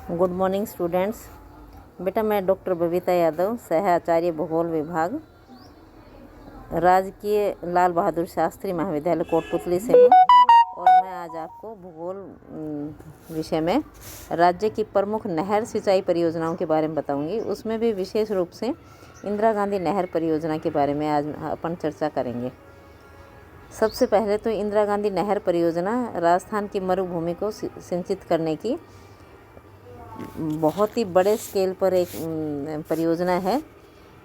Good morning students. बेटा मैं doctor Babita Yadav, सह आचार्य भूगोल विभाग, राजकीय लाल बहादुर शास्त्री महाविद्यालय कोटपुतली से हूँ और मैं आज आपको भूगोल विषय में राज्य की प्रमुख नहर सिंचाई परियोजनाओं के बारे में बताऊंगी। उसमें भी विशेष रूप से इंदिरा गांधी नहर परियोजना के बारे में आज अपन चर्चा करेंगे। सबसे पहले तो इंदिरा गांधी नहर परियोजना राजस्थान की मरुभूमि को सिंचित करने की बहुत ही बड़े स्केल पर एक परियोजना है।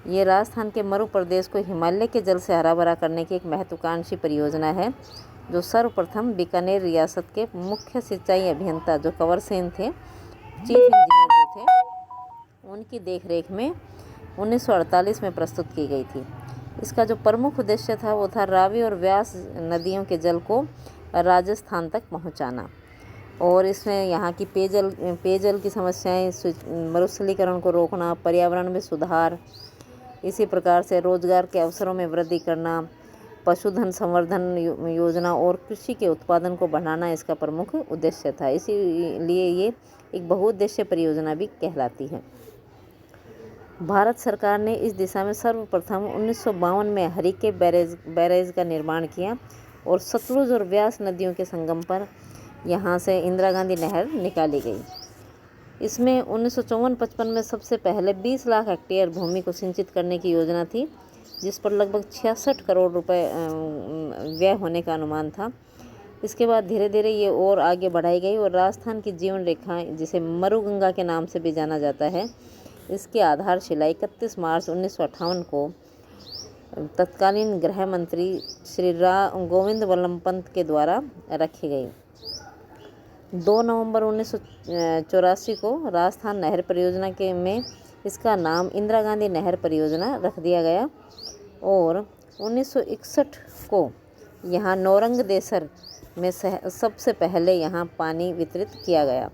ये राजस्थान के मरु प्रदेश को हिमालय के जल से हरा भरा करने की एक महत्वाकांक्षी परियोजना है, जो सर्वप्रथम बीकानेर रियासत के मुख्य सिंचाई अभियंता जो कंवर सेन थे, चीफ इंजीनियर जो थे, उनकी देखरेख में 1948 में प्रस्तुत की गई थी। इसका जो प्रमुख उद्देश्य था वो था रावी और व्यास नदियों के जल को राजस्थान तक पहुंचाना और इसमें यहाँ की पेयजल की समस्याएं, मरुस्थलीकरण को रोकना, पर्यावरण में सुधार, इसी प्रकार से रोजगार के अवसरों में वृद्धि करना, पशुधन संवर्धन योजना और कृषि के उत्पादन को बढ़ाना इसका प्रमुख उद्देश्य था। इसीलिए ये एक बहुउद्देश्य परियोजना भी कहलाती है। भारत सरकार ने इस दिशा में सर्वप्रथम 1952 में हरिके बैरेज का निर्माण किया और सतलुज और व्यास नदियों के संगम पर यहाँ से इंदिरा गांधी नहर निकाली गई। इसमें 1954-55 में सबसे पहले 20 लाख हेक्टेयर भूमि को सिंचित करने की योजना थी, जिस पर लगभग 66 करोड़ रुपए व्यय होने का अनुमान था। इसके बाद धीरे धीरे ये और आगे बढ़ाई गई और राजस्थान की जीवन रेखा, जिसे मरुगंगा के नाम से भी जाना जाता है, इसकी आधारशिला 31 मार्च 1958 को तत्कालीन गृह मंत्री श्री गोविंद वल्लभ पंत के द्वारा रखी गई। 2 नवंबर 1984 को राजस्थान नहर परियोजना में इसका नाम इंदिरा गांधी नहर परियोजना रख दिया गया और 1961 को यहाँ नौरंगदेसर में सबसे पहले यहाँ पानी वितरित किया गया।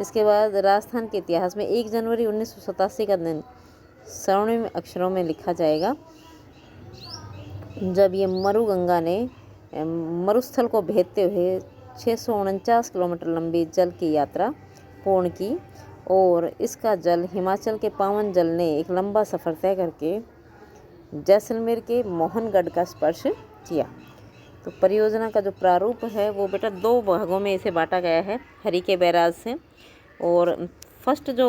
इसके बाद राजस्थान के इतिहास में 1 जनवरी 1987 का दिन स्वर्णिम अक्षरों में लिखा जाएगा, जब ये मरुगंगा ने मरुस्थल को भेदते हुए 649 किलोमीटर लंबी जल की यात्रा पूर्ण की और इसका जल हिमाचल के पावन जल ने एक लंबा सफ़र तय करके जैसलमेर के मोहनगढ़ का स्पर्श किया। तो परियोजना का जो प्रारूप है वो बेटा 2 भागों में इसे बांटा गया है हरिके बैराज से। और फर्स्ट जो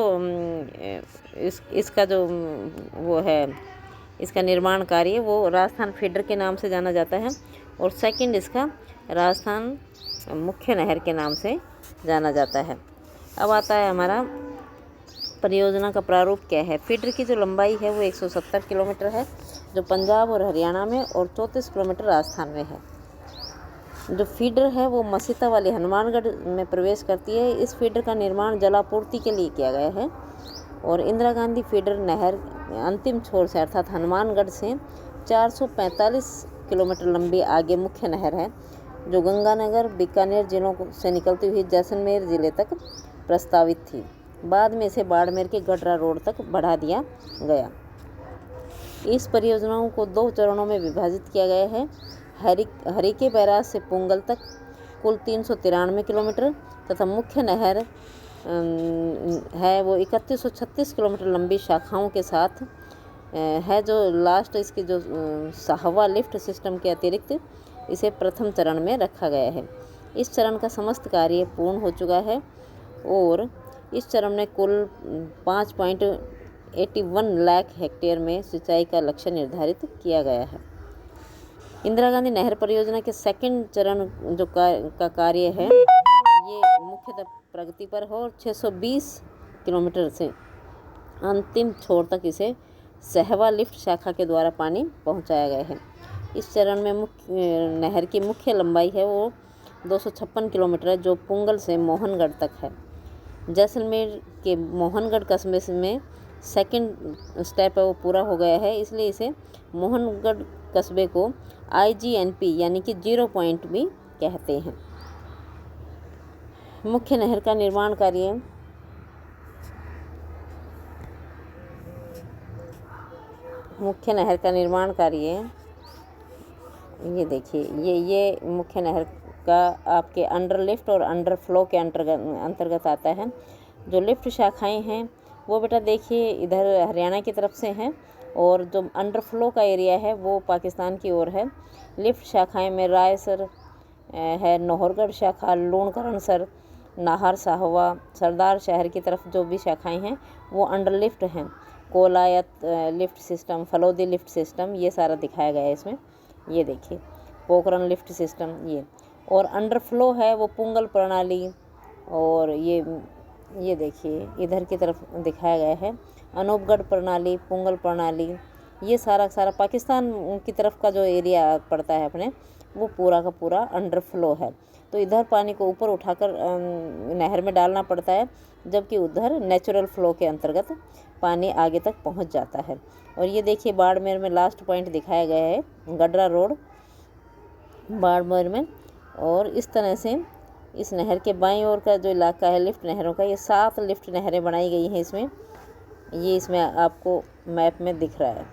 इसका जो वो है, इसका निर्माण कार्य वो राजस्थान फीडर के नाम से जाना जाता है और सेकंड इसका राजस्थान मुख्य नहर के नाम से जाना जाता है। अब आता है हमारा परियोजना का प्रारूप क्या है। फीडर की जो लंबाई है वो 170 किलोमीटर है, जो पंजाब और हरियाणा में, और 34 किलोमीटर राजस्थान में है। जो फीडर है वो मसीता वाली हनुमानगढ़ में प्रवेश करती है। इस फीडर का निर्माण जलापूर्ति के लिए किया गया है और इंदिरा गांधी फीडर नहर अंतिम छोर से अर्थात हनुमानगढ़ से 445 किलोमीटर लंबी आगे मुख्य नहर है, जो गंगानगर बीकानेर जिलों से निकलती हुई जैसलमेर ज़िले तक प्रस्तावित थी। बाद में इसे बाड़मेर के गडरा रोड तक बढ़ा दिया गया। इस परियोजनाओं को 2 चरणों में विभाजित किया गया है। हरिके बैराज से पुंगल तक कुल 393 किलोमीटर तथा मुख्य नहर है वो 3136 किलोमीटर लंबी शाखाओं के साथ है, जो लास्ट इसकी जो हवा लिफ्ट सिस्टम के अतिरिक्त इसे प्रथम चरण में रखा गया है। इस चरण का समस्त कार्य पूर्ण हो चुका है और इस चरण में कुल 5.81 लाख हेक्टेयर में सिंचाई का लक्ष्य निर्धारित किया गया है। इंदिरा गांधी नहर परियोजना के सेकंड चरण जो का कार्य है ये मुख्यतः प्रगति पर हो और 620 किलोमीटर से अंतिम छोर तक इसे सहवा लिफ्ट शाखा के द्वारा पानी पहुंचाया गया है। इस चरण में नहर की मुख्य लंबाई है वो 256 किलोमीटर है, जो पुंगल से मोहनगढ़ तक है। जैसलमेर के मोहनगढ़ कस्बे में सेकंड स्टेप है वो पूरा हो गया है, इसलिए इसे मोहनगढ़ कस्बे को IGNP यानी कि 0 पॉइंट भी कहते हैं। मुख्य नहर का निर्माण कार्य ये देखिए, ये मुख्य नहर का आपके अंडर लिफ्ट और अंडर फ्लो के अंतर्गत आता है। जो लिफ्ट शाखाएं हैं वो बेटा देखिए इधर हरियाणा की तरफ से हैं, और जो अंडरफ्लो का एरिया है वो पाकिस्तान की ओर है। लिफ्ट शाखाएं में रायसर है, नौहरगढ़ शाखा, लूणकरणसर, नाहर साहवा, सरदार शहर की तरफ जो भी शाखाएं हैं वो अंडर लिफ्ट हैं। Kolayat lift system, Phalodi lift system, ये सारा दिखाया गया है इसमें। ये देखिए पोखरण लिफ्ट सिस्टम ये, और अंडरफ्लो है वो पुंगल प्रणाली, और ये देखिए इधर की तरफ दिखाया गया है अनूपगढ़ प्रणाली, पुंगल प्रणाली। ये सारा पाकिस्तान की तरफ का जो एरिया पड़ता है अपने, वो पूरा का पूरा अंडरफ्लो है। तो इधर पानी को ऊपर उठाकर नहर में डालना पड़ता है, जबकि उधर नेचुरल फ्लो के अंतर्गत पानी आगे तक पहुंच जाता है। और ये देखिए बाड़मेर में लास्ट पॉइंट दिखाया गया है, गडरा रोड बाड़मेर में। और इस तरह से इस नहर के बाईं ओर का जो इलाका है लिफ्ट नहरों का, ये 7 लिफ्ट नहरें बनाई गई हैं इसमें। ये इसमें आपको मैप में दिख रहा है।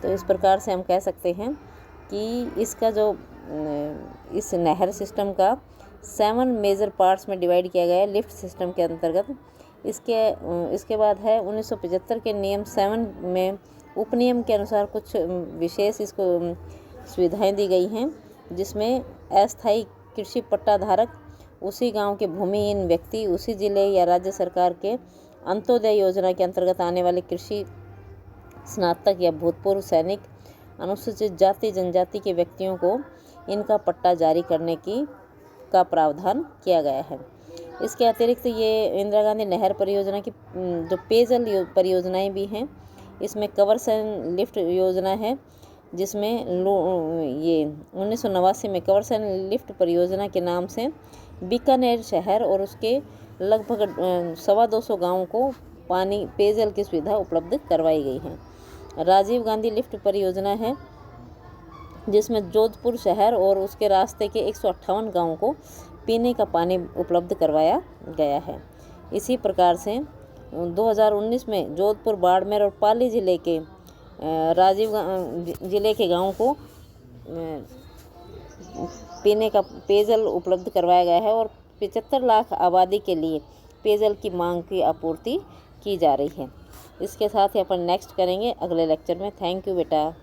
तो इस प्रकार से हम कह सकते हैं कि इसका जो इस नहर सिस्टम का 7 मेजर पार्ट्स में डिवाइड किया गया है लिफ्ट सिस्टम के अंतर्गत। इसके बाद है 1975 के नियम 7 में उपनियम के अनुसार कुछ विशेष इसको सुविधाएं दी गई हैं, जिसमें अस्थायी कृषि पट्टा धारक, उसी गांव के भूमिहीन व्यक्ति, उसी जिले या राज्य सरकार के अंत्योदय योजना के अंतर्गत आने वाले कृषि स्नातक या भूतपूर्व सैनिक, अनुसूचित जाति जनजाति के व्यक्तियों को इनका पट्टा जारी करने का प्रावधान किया गया है। इसके अतिरिक्त ये इंदिरा गांधी नहर परियोजना की जो पेयजल परियोजनाएं भी हैं, इसमें कवरसेन लिफ्ट योजना है, जिसमें ये 1989 में कवरसेन लिफ्ट परियोजना के नाम से बीकानेर शहर और उसके लगभग 225 गाँवों को पेयजल की सुविधा उपलब्ध करवाई गई है। राजीव गांधी लिफ्ट परियोजना है, जिसमें जोधपुर शहर और उसके रास्ते के 158 गाँवों को पीने का पानी उपलब्ध करवाया गया है। इसी प्रकार से 2019 में जोधपुर, बाड़मेर और पाली जिले के जिले के गाँवों को पीने का पेयजल उपलब्ध करवाया गया है, और 75 लाख आबादी के लिए पेयजल की मांग की आपूर्ति की जा रही है। इसके साथ ही अपन नेक्स्ट करेंगे अगले लेक्चर में। थैंक यू बेटा।